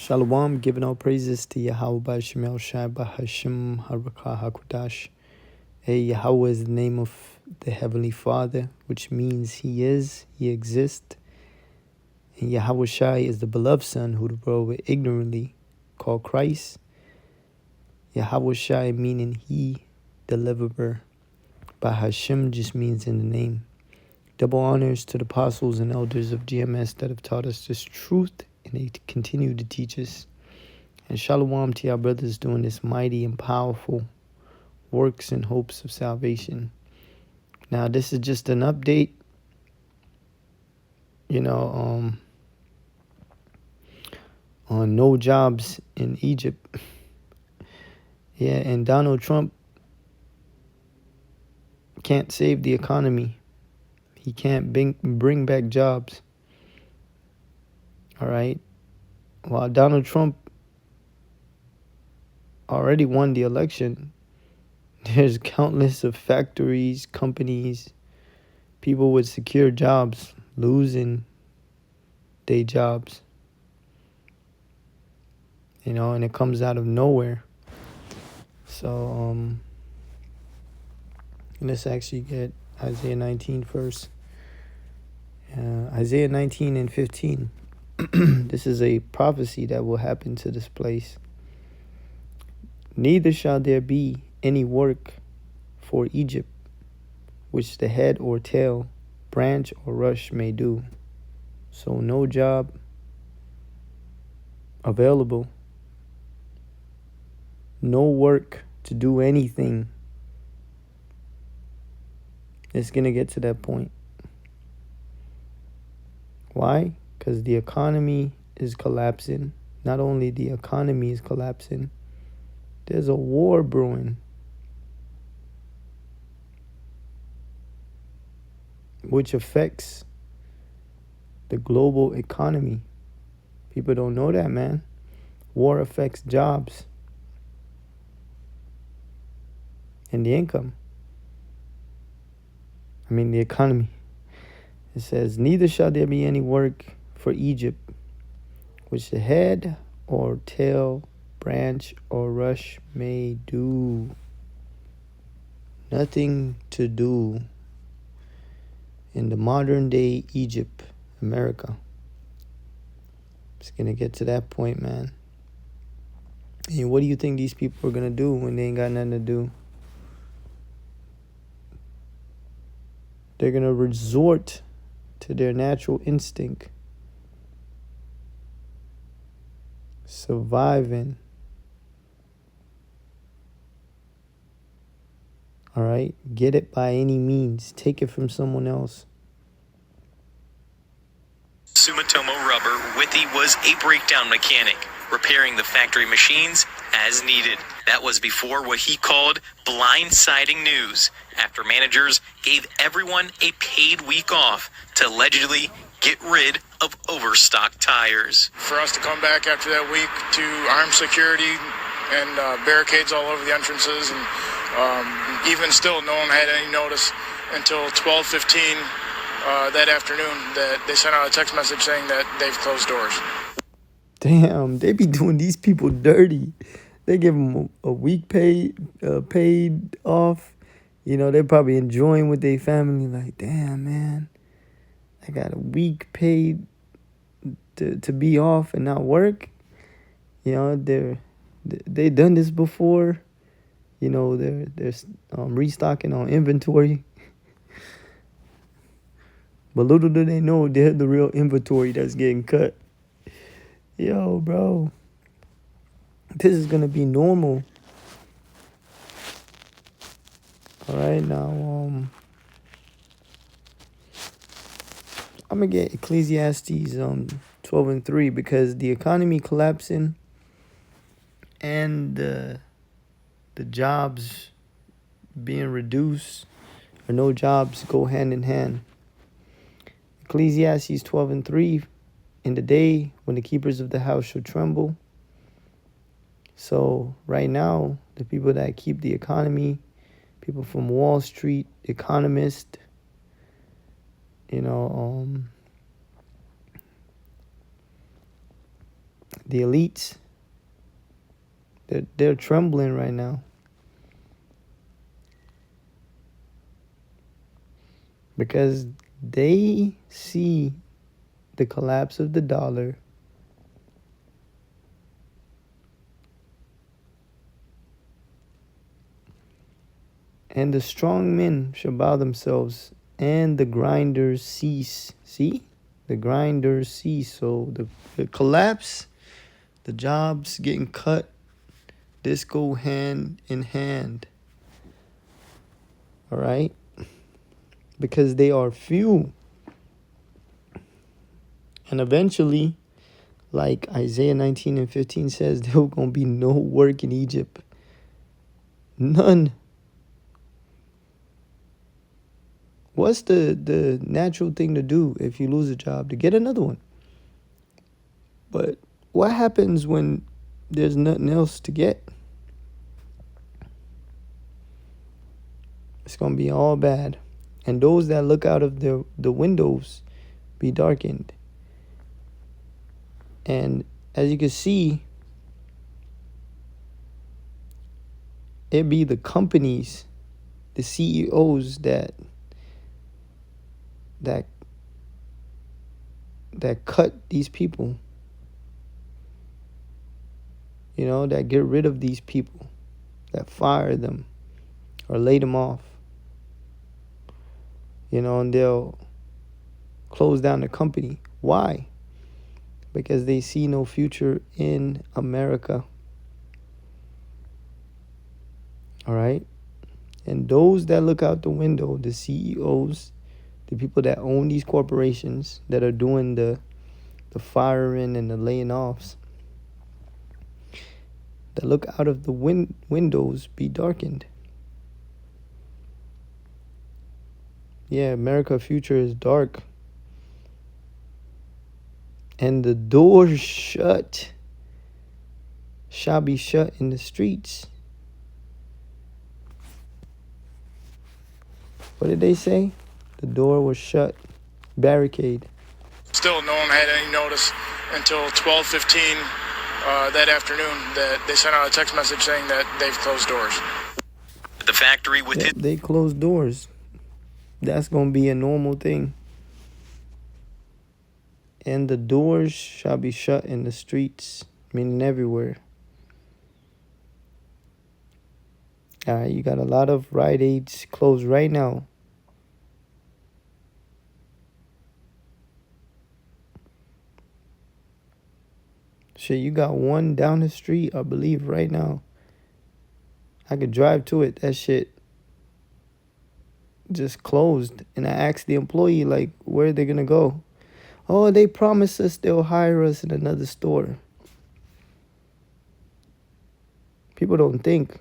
Shalom, giving all praises to Yahweh B'Shem El Shai B'Hashem Harakah HaKodash. Yahweh is the name of the Heavenly Father, which means He is, He exists. And Yahweh Shai is the beloved Son who the world ignorantly called Christ. Yahweh Shai meaning He, deliverer. B'Hashem just means in the name. Double honors to the apostles and elders of GMS that have taught us this truth, and they continue to teach us. And shalom to our brothers doing this mighty and powerful works and hopes of salvation. Now, this is just an update, on no jobs in Egypt. Yeah, and Donald Trump can't save the economy. He can't bring back jobs. All right. While Donald Trump already won the election, there's countless of factories, companies, people with secure jobs losing their jobs. And it comes out of nowhere. So, let's actually get Isaiah 19 first. Isaiah 19 and 15. This is a prophecy that will happen to this place. Neither shall there be any work for Egypt, which the head or tail, branch or rush may do. So no job available. No work to do anything. It's going to get to that point. Why? Because the economy is collapsing. Not only the economy is collapsing, there's a war brewing. Which affects the global economy. People don't know that, man. War affects jobs and the income. The economy. It says, neither shall there be any work for Egypt, which the head or tail, branch or rush may do. Nothing to do in the modern day Egypt, America. It's going to get to that point, man. And what do you think these people are going to do when they ain't got nothing to do? They're going to resort to their natural instinct. Surviving. All right? Get it by any means. Take it from someone else. Sumitomo Rubber, Withy was a breakdown mechanic, repairing the factory machines as needed. That was before what he called blindsiding news, after managers gave everyone a paid week off to allegedly get rid of overstocked tires. For us to come back after that week to armed security and barricades all over the entrances, and even still no one had any notice until 12:15 that afternoon that they sent out a text message saying that they've closed doors. Damn, they be doing these people dirty. They give them a week paid off. They're probably enjoying with their family. Like, damn, man, I got a week paid to be off and not work. They done this before. They're restocking on inventory. But little do they know they're the real inventory that's getting cut. Yo, bro. This is going to be normal. All right, now, I'm going to get Ecclesiastes 12 and 3, because the economy collapsing and the jobs being reduced, or no jobs, go hand in hand. Ecclesiastes 12 and 3, in the day when the keepers of the house shall tremble. So right now, the people that keep the economy, people from Wall Street, economists, the elites, they're trembling right now. Because they see the collapse of the dollar, and the strong men shall bow themselves, and the grinders cease. See? The grinders cease. So the collapse, the jobs getting cut, this go hand in hand. All right? Because they are few. And eventually, like Isaiah 19:15 says, there will going to be no work in Egypt. None. What's the natural thing to do if you lose a job? To get another one. But what happens when there's nothing else to get? It's going to be all bad. And those that look out of the windows be darkened. And as you can see, it be the companies, the CEOs that cut these people. You know, that get rid of these people, that fire them or lay them off. You know, and they'll close down the company. Why? Because they see no future in America. All right? And those that look out the window, the CEOs, the people that own these corporations that are doing the firing and the laying offs, that look out of the windows be darkened. Yeah, America's future is dark. And the doors shut shall be shut in the streets. What did they say? The door was shut. Barricade. Still, no one had any notice until 12:15 that afternoon that they sent out a text message saying that they've closed doors. The factory with Yeah, they closed doors. That's going to be a normal thing. And the doors shall be shut in the streets, meaning everywhere. All right, you got a lot of Rite Aids closed right now. Shit, you got one down the street, I believe, right now. I could drive to it. That shit just closed. And I asked the employee, like, where are they going to go? Oh, they promised us they'll hire us in another store. People don't think.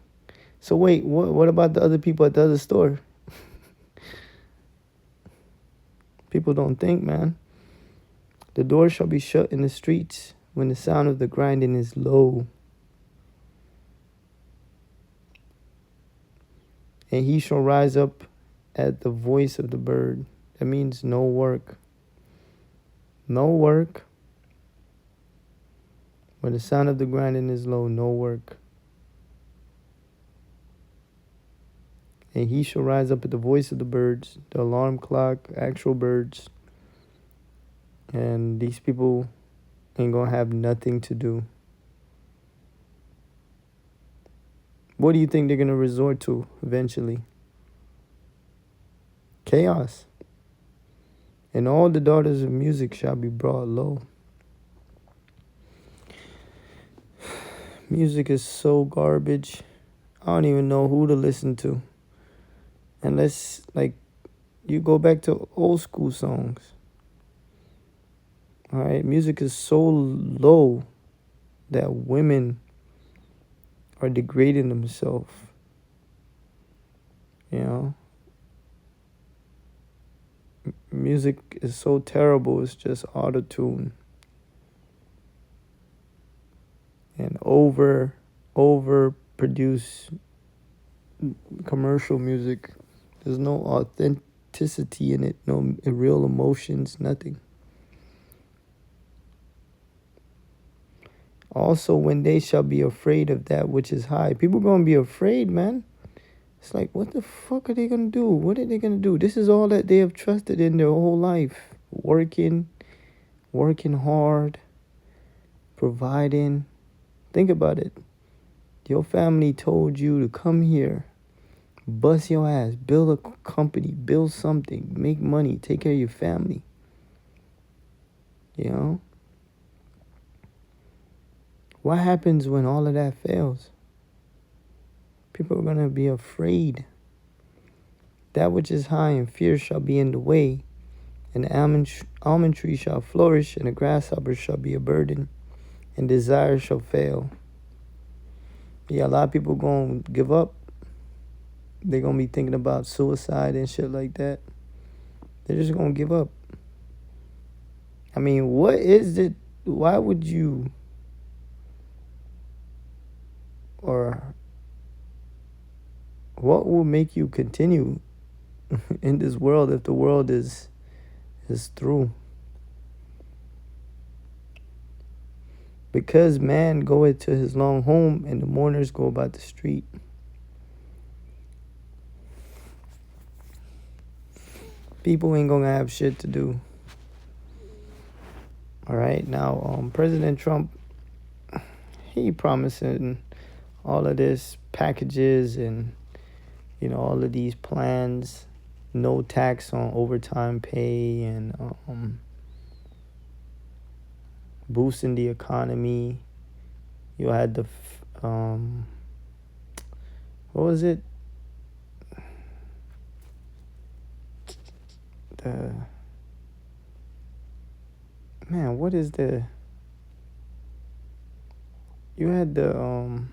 So wait, what about the other people at the other store? People don't think, man. The door shall be shut in the streets when the sound of the grinding is low. And he shall rise up at the voice of the bird. That means no work. No work. When the sound of the grinding is low, no work. And he shall rise up at the voice of the birds, the alarm clock, actual birds. And these people ain't gonna have nothing to do. What do you think they're gonna resort to eventually? Chaos. And all the daughters of music shall be brought low. Music is so garbage. I don't even know who to listen to. Unless, like, you go back to old school songs. All right, music is so low that women are degrading themselves. You know? Music is so terrible, it's just auto-tune. And over produce commercial music. There's no authenticity in it, no real emotions, nothing. Also, when they shall be afraid of that which is high. People going to be afraid, man. It's like, what the fuck are they going to do? What are they going to do? This is all that they have trusted in their whole life. Working hard, providing. Think about it. Your family told you to come here, bust your ass, build a company, build something, make money, take care of your family. You know? What happens when all of that fails? People are going to be afraid. That which is high and fear shall be in the way, and the almond tree shall flourish, and the grasshopper shall be a burden, and desire shall fail. Yeah, a lot of people going to give up. They're going to be thinking about suicide and shit like that. They're just going to give up. I mean, what is it? Why would you, or what will make you continue in this world if the world is through? Because man goeth to his long home, and the mourners go about the street. People ain't gonna have shit to do. All right, now President Trump, he promising all of this packages and all of these plans, no tax on overtime pay, and boosting the economy. You had the what was it? What is the? You had the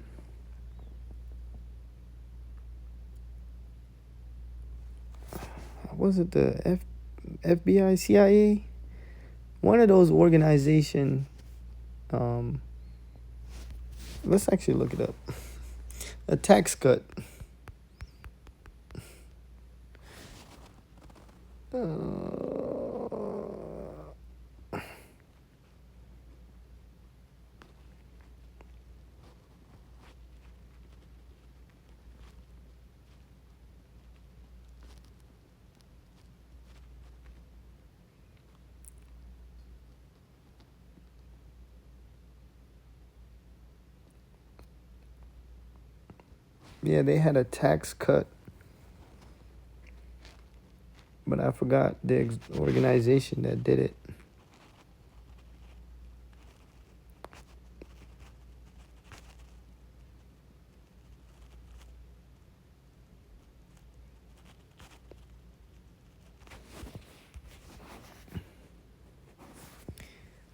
was it the FBI, CIA? One of those organization. Let's actually look it up. A tax cut. Yeah, they had a tax cut, but I forgot the organization that did it.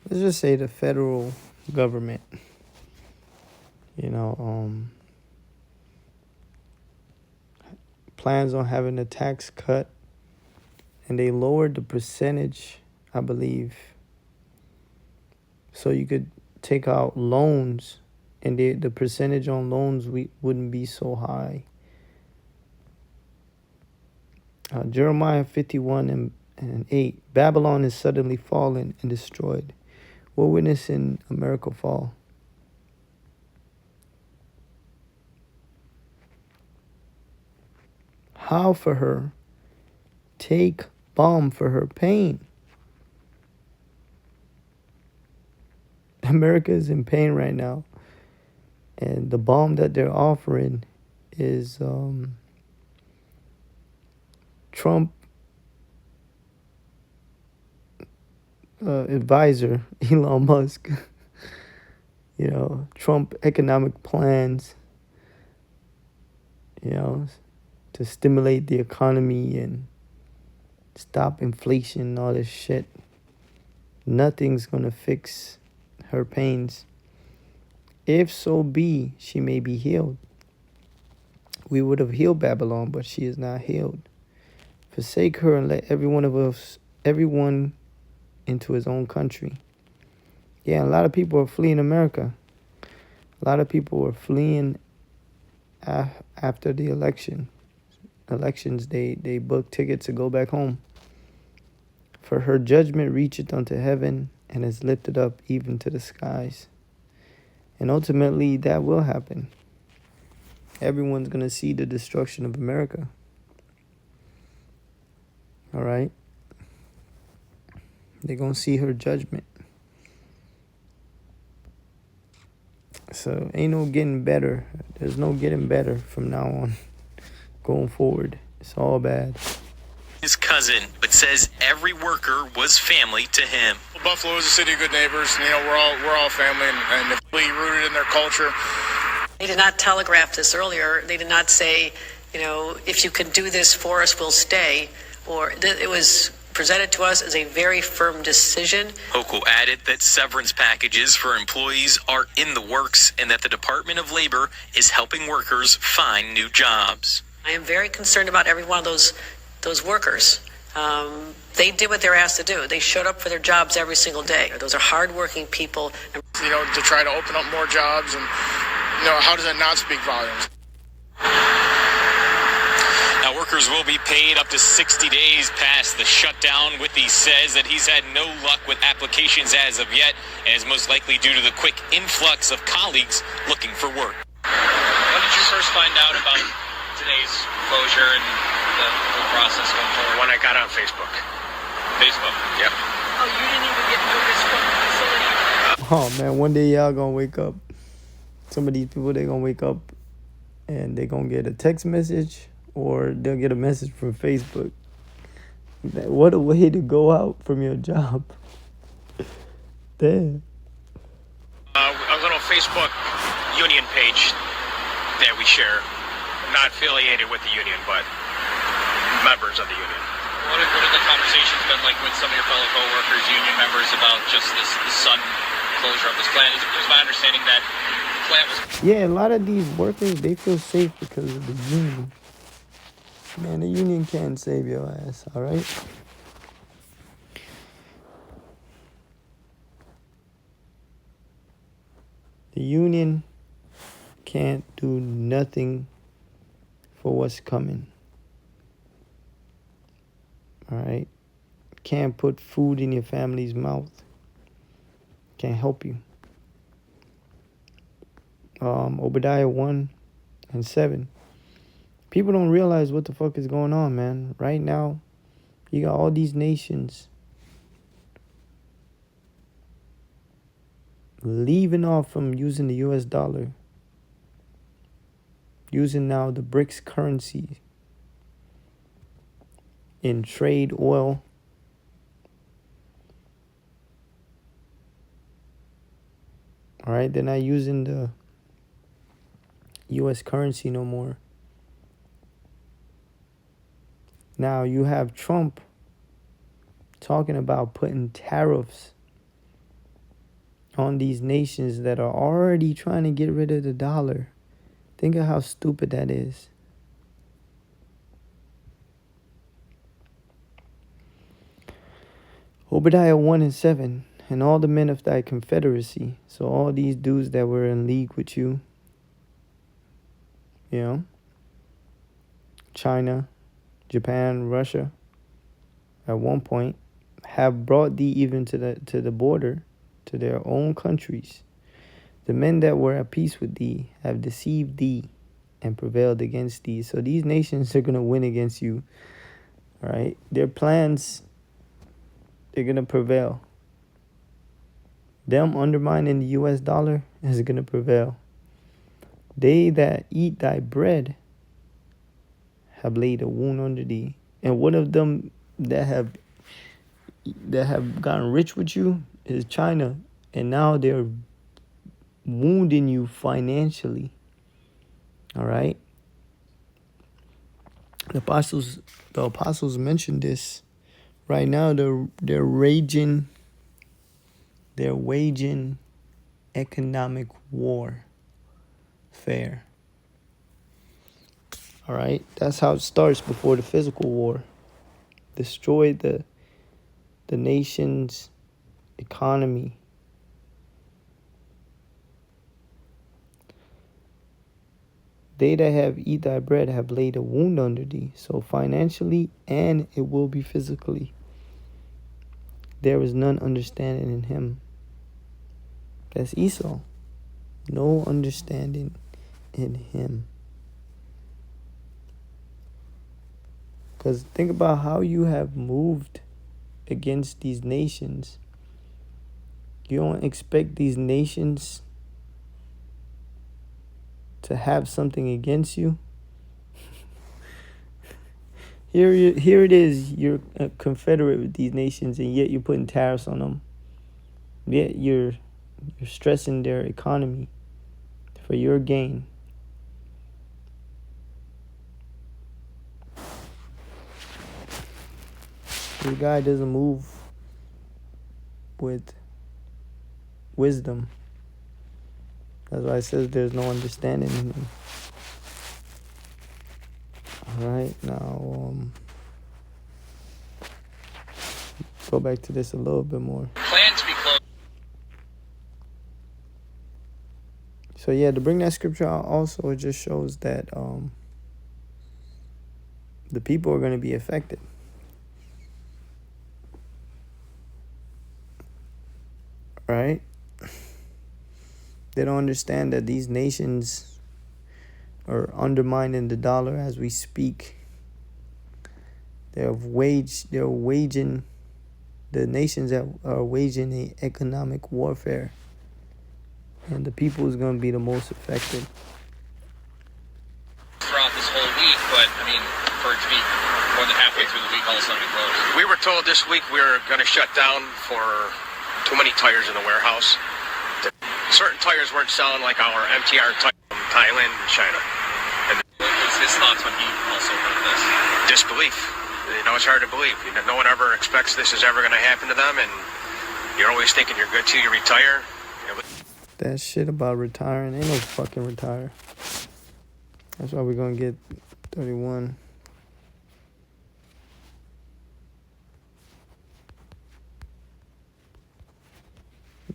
Let's just say the federal government, plans on having a tax cut, and they lowered the percentage, I believe, so you could take out loans, and the percentage on loans wouldn't be so high. Jeremiah 51 and 8. Babylon is suddenly fallen and destroyed. We're witnessing America fall. How for her? Take balm for her pain. America is in pain right now. And the balm that they're offering is Trump advisor, Elon Musk. Trump economic plans, to stimulate the economy and stop inflation and all this shit. Nothing's going to fix her pains. If so be, she may be healed. We would have healed Babylon, but she is not healed. Forsake her and let everyone into his own country. Yeah, a lot of people are fleeing America. A lot of people are fleeing after the elections. They book tickets to go back home. For her judgment reacheth unto heaven, and is lifted up even to the skies. And ultimately, that will happen. Everyone's going to see the destruction of America. All right? They're going to see her judgment. So ain't no getting better. There's no getting better from now on. Going forward. It's all bad. His cousin, but says every worker was family to him. Buffalo is a city of good neighbors. You know, we're all family, and if we rooted in their culture. They did not telegraph this earlier. They did not say, you know, if you can do this for us, we'll stay. Or it was presented to us as a very firm decision. Hochul added that severance packages for employees are in the works and that the Department of Labor is helping workers find new jobs. I am very concerned about every one of those workers. They did what they were asked to do. They showed up for their jobs every single day. Those are hardworking people. You know, to try to open up more jobs, and you know, how does that not speak volumes? Now, workers will be paid up to 60 days past the shutdown. Withy says that he's had no luck with applications as of yet, and is most likely due to the quick influx of colleagues looking for work. When did you first find out about today's closure and the whole process going forward? When I got on Facebook. Facebook? Yep. Oh, you didn't even get notice from the facility? Oh man, one day y'all gonna wake up. Some of these people, they gonna wake up and they gonna get a text message or they'll get a message from Facebook. What a way to go out from your job. Damn. A little Facebook union page that we share. Not affiliated with the union, but members of the union. What have the conversations been like with some of your fellow coworkers, union members, about just the sudden closure of this plant? It was my understanding that the plant was... Yeah, a lot of these workers, they feel safe because of the union. Man, the union can't save your ass, all right? The union can't do nothing for what's coming. All right? Can't put food in your family's mouth. Can't help you. Obadiah 1 and 7. People don't realize what the fuck is going on, man. Right now, you got all these nations leaving off from using the US dollar, using now the BRICS currency in trade oil. All right, they're not using the US currency no more. Now you have Trump talking about putting tariffs on these nations that are already trying to get rid of the dollar. Think of how stupid that is. Obadiah 1 and 7. And all the men of thy confederacy. So all these dudes that were in league with you. You know. China, Japan, Russia. At one point. Have brought thee even to the border. To their own countries. The men that were at peace with thee have deceived thee and prevailed against thee. So these nations are going to win against you. All right. Their plans, they're going to prevail. Them undermining the US dollar is going to prevail. They that eat thy bread have laid a wound under thee. And one of them that have gotten rich with you is China. And now they're wounding you financially. All right? The apostles mentioned this. Right now they're waging economic warfare. All right? That's how it starts before the physical war. Destroy the nation's economy. They that have eat thy bread have laid a wound under thee. So financially, and it will be physically. There is none understanding in him. That's Esau. No understanding in him. Because think about how you have moved against these nations. You don't expect these nations to have something against you. Here it is. You're a confederate with these nations, and yet you're putting tariffs on them. Yet you're stressing their economy for your gain. This guy doesn't move with wisdom. That's why it says there's no understanding in him. Alright, now go back to this a little bit more. Plan to be closed. So yeah, to bring that scripture out also, it just shows that the people are going to be affected. Right? They don't understand that these nations are undermining the dollar as we speak. The nations that are waging a economic warfare. And the people is going to be the most affected. Throughout this whole week, but I mean, for it to be more than halfway through the week, all of a sudden it closed. We were told this week we were going to shut down for too many tires in the warehouse. Certain tires weren't selling, like our MTR tires from Thailand and China. And What was his thoughts when he also heard this? disbelief. You know, it's hard to believe. No one ever expects this is ever going to happen to them, and you're always thinking you're good till you retire. That shit about retiring, ain't no fucking retire. That's why we're going to get 31.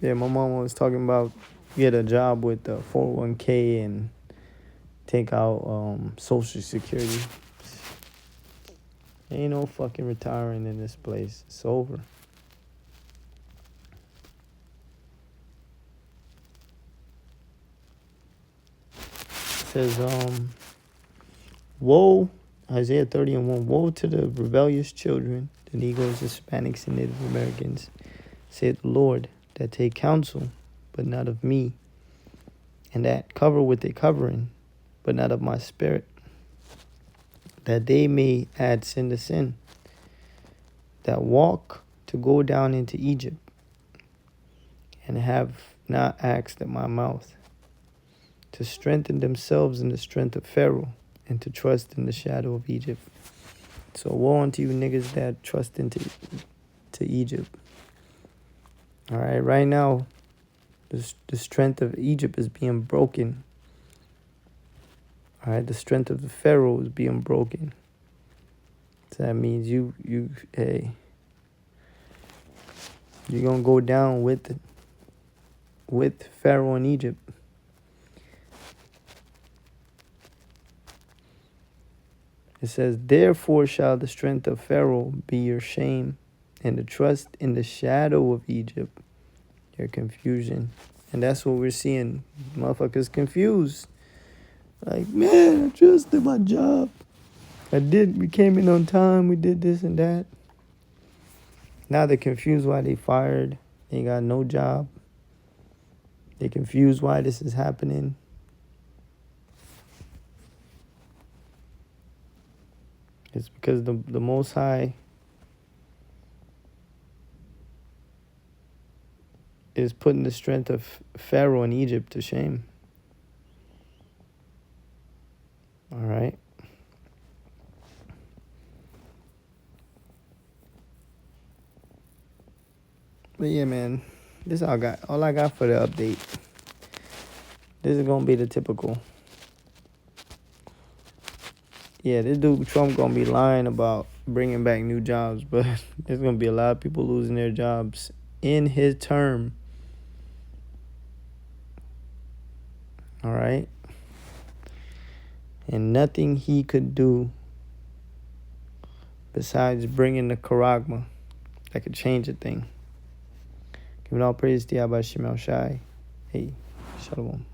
Yeah, my mom was talking about get a job with the 401k and take out Social Security. Ain't no fucking retiring in this place. It's over. It says, woe, Isaiah 30:1, woe to the rebellious children, the Negroes, Hispanics, and Native Americans, saith the Lord, that take counsel, but not of me, and that cover with a covering, but not of my spirit, that they may add sin to sin, that walk to go down into Egypt, and have not asked at my mouth, to strengthen themselves in the strength of Pharaoh, and to trust in the shadow of Egypt. So woe unto you niggas that trust into Egypt. All right, right now, the strength of Egypt is being broken. All right, the strength of the Pharaoh is being broken. So that means you're gonna go down with Pharaoh in Egypt. It says, therefore shall the strength of Pharaoh be your shame, and the trust in the shadow of Egypt your confusion. And that's what we're seeing. Motherfuckers confused. Like, man, I trusted my job. We came in on time, we did this and that. Now they're confused why they fired. They got no job. They're confused why this is happening. It's because the Most High is putting the strength of Pharaoh in Egypt to shame. All right. But yeah, man, this all I got for the update. This is gonna be the typical. Yeah, this dude Trump gonna be lying about bringing back new jobs, but there's gonna be a lot of people losing their jobs in his term. All right. And nothing he could do besides bringing the charagma that could change a thing. Giving all praise to Yahweh Shai. Hey, Shalom.